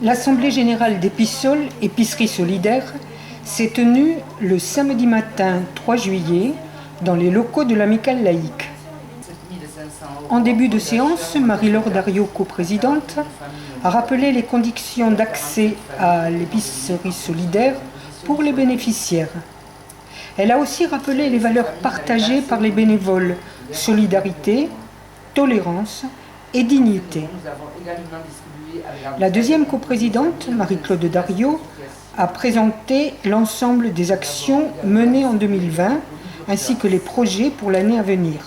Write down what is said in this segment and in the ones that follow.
L'Assemblée générale d'Épisol, épicerie solidaire, s'est tenue le samedi matin 3 juillet dans les locaux de l'Amicale laïque. En début de séance, Marie-Laure Dariot, coprésidente, a rappelé les conditions d'accès à l'épicerie solidaire pour les bénéficiaires. Elle a aussi rappelé les valeurs partagées par les bénévoles: solidarité, tolérance et dignité. La deuxième coprésidente, Marie-Claude Dariot, a présenté l'ensemble des actions menées en 2020 ainsi que les projets pour l'année à venir.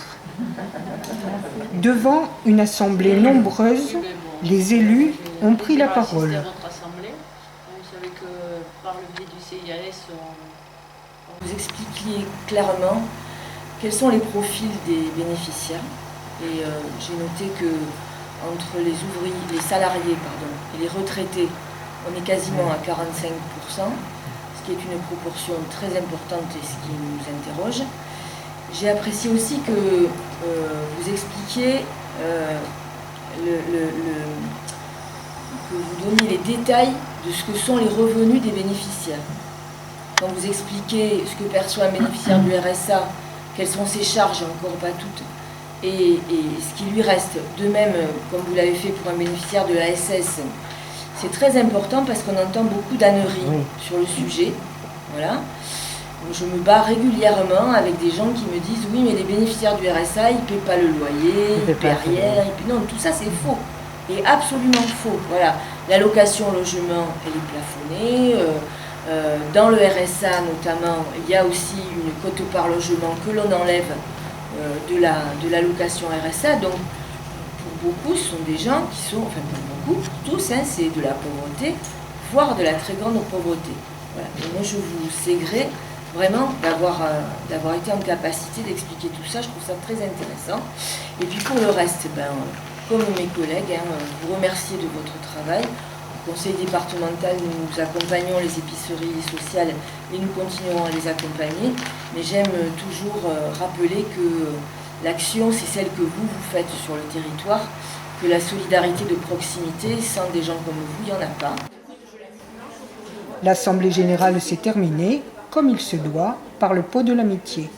Devant une assemblée nombreuse, les élus ont pris la parole. Vous savez que par le biais du CIAS, vous expliquiez clairement quels sont les profils des bénéficiaires. Et j'ai noté que entre les ouvriers, les salariés et les retraités, on est quasiment à 45%, ce qui est une proportion très importante et ce qui nous interroge. J'ai apprécié aussi que vous expliquiez que vous donniez les détails de ce que sont les revenus des bénéficiaires. Quand vous expliquez ce que perçoit un bénéficiaire du RSA, quelles sont ses charges, encore pas toutes, et ce qui lui reste, de même comme vous l'avez fait pour un bénéficiaire de l'ASS, c'est très important parce qu'on entend beaucoup d'âneries sur le sujet. Voilà. Je me bats régulièrement avec des gens qui me disent oui mais les bénéficiaires du RSA ils ne paient pas le loyer, ils ne paient rien, non, tout ça c'est faux, et absolument faux. Voilà. L'allocation logement elle est plafonnée, dans le RSA notamment il y a aussi une cote par logement que l'on enlève de l'allocation RSA, donc pour beaucoup ce sont des gens qui sont, enfin pour beaucoup, pour tous, hein, c'est de la pauvreté, voire de la très grande pauvreté. Voilà. Et moi je vous sais vraiment d'avoir été en capacité d'expliquer tout ça, je trouve ça très intéressant. Et puis pour le reste, comme mes collègues, vous remercier de votre travail. Au conseil départemental, nous accompagnons les épiceries sociales et nous continuerons à les accompagner. Mais j'aime toujours rappeler que l'action, c'est celle que vous faites sur le territoire, que la solidarité de proximité, sans des gens comme vous, il n'y en a pas. L'Assemblée générale s'est terminée, comme il se doit, par le pot de l'amitié.